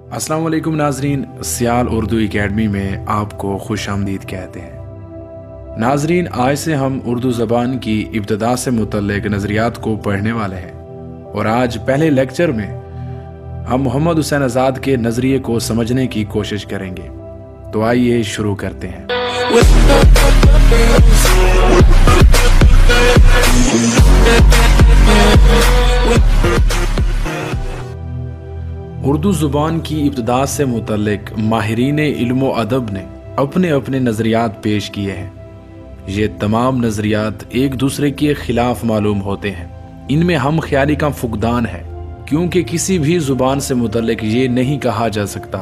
अस्सलाम वालेकुम नाजरीन, सियाल उर्दू एकेडमी में आपको खुश आमदीद कहते हैं। नाजरीन, आज से हम उर्दू ज़बान की इब्तदा से मुतल्लिक नज़रियात को पढ़ने वाले हैं और आज पहले लेक्चर में हम मोहम्मद हुसैन आज़ाद के नज़रिए को समझने की कोशिश करेंगे। तो आइए शुरू करते हैं। उर्दू ज़ुबान की इब्तदा से मुतल्लिक माहिरीन इल्म अदब ने अपने अपने नज़रियात पेश किए हैं। ये तमाम नज़रियात एक दूसरे के खिलाफ मालूम होते हैं। इनमें हम ख्याली का फुकदान है, क्योंकि किसी भी ज़ुबान से मुतल्लिक ये नहीं कहा जा सकता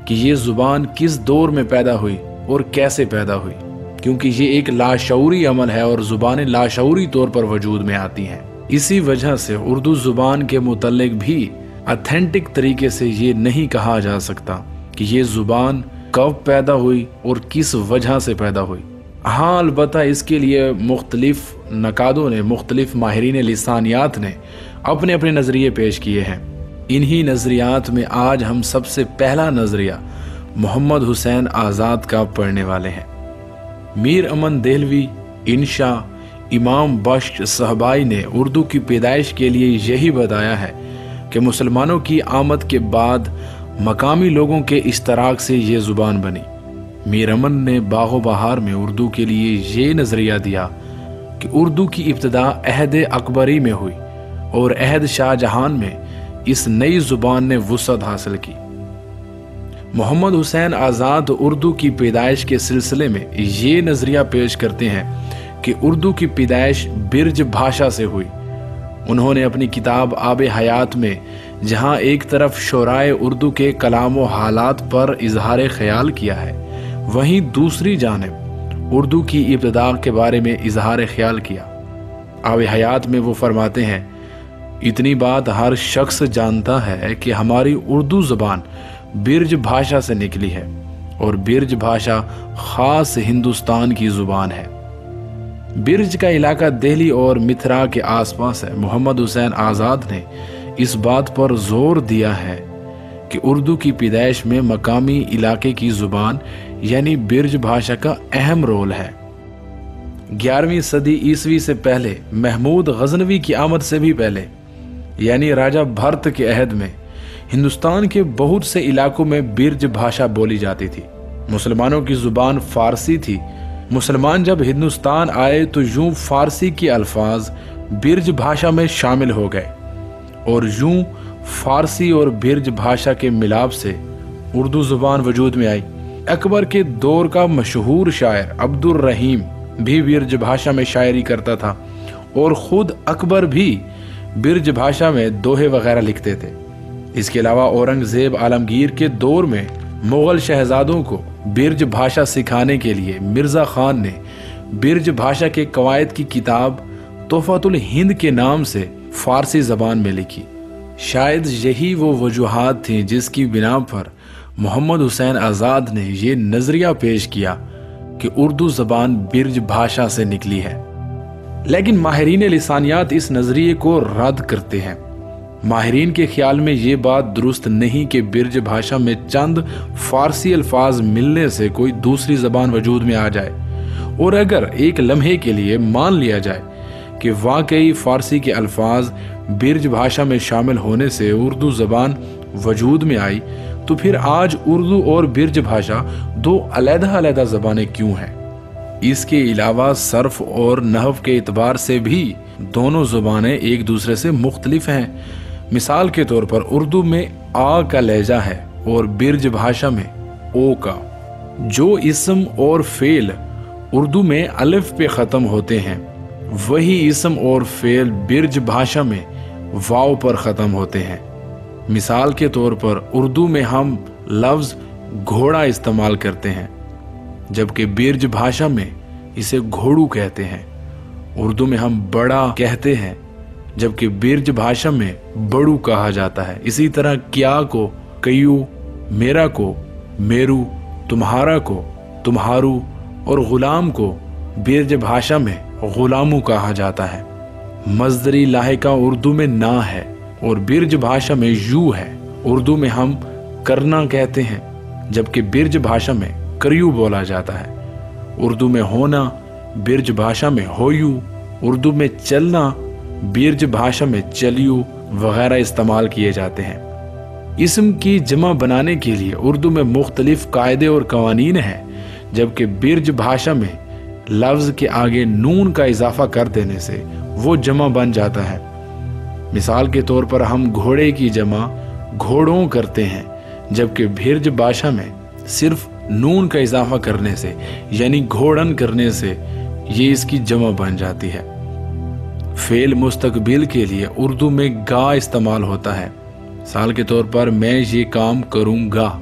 कि ये ज़ुबान किस दौर में पैदा हुई और कैसे पैदा हुई, क्योंकि ये एक लाशऊरी अमल है और ज़ुबानें लाशऊरी तौर पर वजूद में आती हैं। इसी वजह से उर्दू ज़ुबान के मुतल्लिक भी ऑथेंटिक तरीके से ये नहीं कहा जा सकता कि ये ज़ुबान कब पैदा हुई और किस वजह से पैदा हुई। हाँ, अलबत्ता इसके लिए मुख्तलिफ नकादों ने, मुख्तलिफ माहिरीन लिसानियात ने अपने अपने नज़रिए पेश किए हैं। इन्हीं नज़रियात में आज हम सबसे पहला नज़रिया मोहम्मद हुसैन आज़ाद का पढ़ने वाले हैं। मीर अमन देहलवी, इंशा, इमाम बख्श सहबाई ने उर्दू की पैदाइश के लिए यही बताया है कि मुसलमानों की आमद के बाद मकामी लोगों के इश्तराक से ये ज़ुबान बनी। मीर अमन ने बागो बहार में उर्दू के लिए ये नज़रिया दिया कि उर्दू की इब्तदा अहद अकबरी में हुई और अहद शाहजहान में इस नई ज़ुबान ने वुसअत हासिल की। मोहम्मद हुसैन आज़ाद उर्दू की पैदाइश के सिलसिले में ये नज़रिया पेश करते हैं कि उर्दू की पैदाइश बिरज भाषा से हुई। उन्होंने अपनी किताब आब हयात में जहां एक तरफ शोराए उर्दू के कलाम व हालात पर इजहार ख्याल किया है, वहीं दूसरी जानिब उर्दू की इब्तदा के बारे में इजहार ख्याल किया। आब हयात में वो फरमाते हैं, इतनी बात हर शख्स जानता है कि हमारी उर्दू ज़बान बिरज भाषा से निकली है और बिरज भाषा ख़ास हिंदुस्तान की ज़ुबान है। बिरज का इलाका दिल्ली और मिथिला के आसपास है। मोहम्मद हुसैन आज़ाद ने इस बात पर जोर दिया है कि उर्दू की पैदाइश में मकामी इलाके की ज़ुबान यानी बिरज भाषा का अहम रोल है। 11वीं सदी ईसवी से पहले, महमूद गजनवी की आमद से भी पहले, यानी राजा भरत के अहद में हिंदुस्तान के बहुत से इलाकों में बिरज भाषा बोली जाती थी। मुसलमानों की ज़ुबान फारसी थी। मुसलमान जब हिंदुस्तान आए तो यूं फारसी के अल्फाज बिरज भाषा में शामिल हो गए और यूं फारसी और बिरज भाषा के मिलाप से उर्दू ज़ुबान वजूद में आई। अकबर के दौर का मशहूर शायर अब्दुल रहीम भी बिरज भाषा में शायरी करता था और ख़ुद अकबर भी बिरज भाषा में दोहे वगैरह लिखते थे। इसके अलावा औरंगज़ेब आलमगीर के दौर में मुग़ल शहजादों को बिरज भाषा सिखाने के लिए मिर्ज़ा खान ने बिरज भाषा के कवायद की किताब तोहफ़तुल हिंद के नाम से फ़ारसी ज़बान में लिखी। शायद यही वो वजूहात थी जिसकी बिना पर मोहम्मद हुसैन आज़ाद ने ये नज़रिया पेश किया कि उर्दू ज़बान बिरज भाषा से निकली है। लेकिन माहिरीन लिसानियात इस नज़रिए को रद्द करते हैं। माहिरीन के ख्याल में ये बात दुरुस्त नहीं कि बिरज भाषा में चंद फारसी अल्फाज मिलने से कोई दूसरी ज़बान वजूद में आ जाए, और अगर एक लम्हे के लिए मान लिया जाए कि वाकई फ़ारसी के अल्फाज बिरज भाषा में शामिल होने से उर्दू ज़बान वजूद में आई, तो फिर आज उर्दू और बिरज भाषा दो अलग-अलग ज़बानें क्यों हैं? इसके अलावा सर्फ और नहव के एतबार से भी दोनों ज़बानें एक दूसरे से मुख्तलिफ हैं। मिसाल के तौर पर उर्दू में आ का लहजा है और बिरज भाषा में ओ का। जो इस्म और फेल उर्दू में अलिफ पे ख़त्म होते हैं, वही इस्म और फेल बिरज भाषा में वाव पर ख़त्म होते हैं। मिसाल के तौर पर उर्दू में हम लफ्ज़ घोड़ा इस्तेमाल करते हैं, जबकि बिरज भाषा में इसे घोड़ू कहते हैं। उर्दू में हम बड़ा कहते हैं, जबकि बिरज भाषा में बड़ू कहा जाता है। इसी तरह क्या को कयू, मेरा को मेरू, तुम्हारा को तुम्हारू और गुलाम को बिरज भाषा में गुलामू कहा जाता है। मज़दरी लाहिका उर्दू में ना है और बिरज भाषा में यू है। उर्दू में हम करना कहते हैं, जबकि बिरज भाषा में करियू बोला जाता है। उर्दू में होना बिरज भाषा में होयू, उर्दू में चलना बिरज भाषा में चलियू वगैरह इस्तेमाल किए जाते हैं। इस्म की जमा बनाने के लिए उर्दू में मुख्तलिफ कायदे और कवानीन हैं, जबकि बिरज भाषा में लफ्ज के आगे नून का इजाफा कर देने से वो जमा बन जाता है। मिसाल के तौर पर हम घोड़े की जमा घोड़ों करते हैं, जबकि बिरज भाषा में सिर्फ नून का इजाफा करने से यानी घोड़न करने से ये इसकी जमा बन जाती है। फेल मुस्तकबिल के लिए उर्दू में गा इस्तेमाल होता है। साल के तौर पर मैं ये काम करूंगा,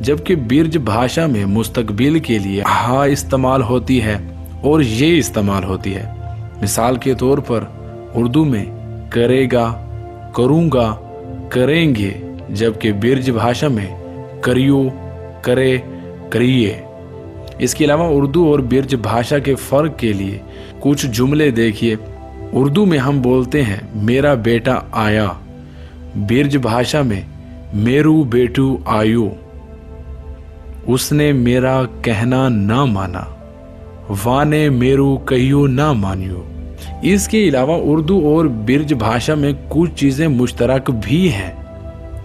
जबकि बिरज भाषा में मुस्तकबिल के लिए हा इस्तेमाल होती है और ये इस्तेमाल होती है। मिसाल के तौर पर उर्दू में करेगा, करूंगा, करेंगे, जबकि बिरज भाषा में करियो, करे, करिए। इसके अलावा उर्दू और बिरज भाषा के फर्क के लिए कुछ जुमले देखिए। उर्दू में हम बोलते हैं मेरा बेटा आया, बिरज भाषा में मेरू बेटू आयु, उसने मेरा कहना ना माना, वाने मेरू कहियो ना मानियो। इसके अलावा उर्दू और बिरज भाषा में कुछ चीजें मुश्तरक भी हैं।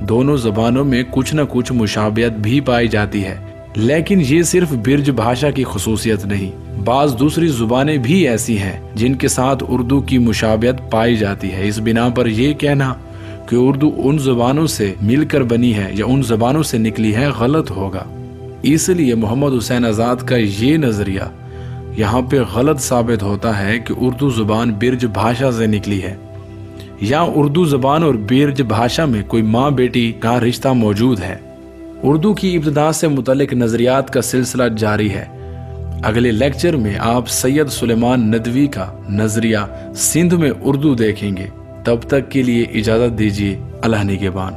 दोनों जबानों में कुछ न कुछ मुशाबियत भी पाई जाती है, लेकिन ये सिर्फ बिरज भाषा की खुसूसियत नहीं, बाज दूसरी जुबानें भी ऐसी हैं जिनके साथ उर्दू की मुशाबियत पाई जाती है। इस बिना पर यह कहना कि उर्दू उन जुबानों से मिलकर बनी है या उन जुबानों से निकली है गलत होगा। इसलिए मोहम्मद हुसैन आजाद का ये नजरिया यहाँ पे गलत साबित होता है कि उर्दू जुबान बिरज भाषा से निकली है या उर्दू जुबान और बिरज भाषा में कोई माँ बेटी का रिश्ता मौजूद है। उर्दू की इब्तिदा से मुतल्लिक नजरियात का सिलसिला जारी है। अगले लेक्चर में आप सैयद सुलेमान नदवी का नजरिया सिंध में उर्दू देखेंगे। तब तक के लिए इजाजत दीजिए। अल्लाह निगहबान।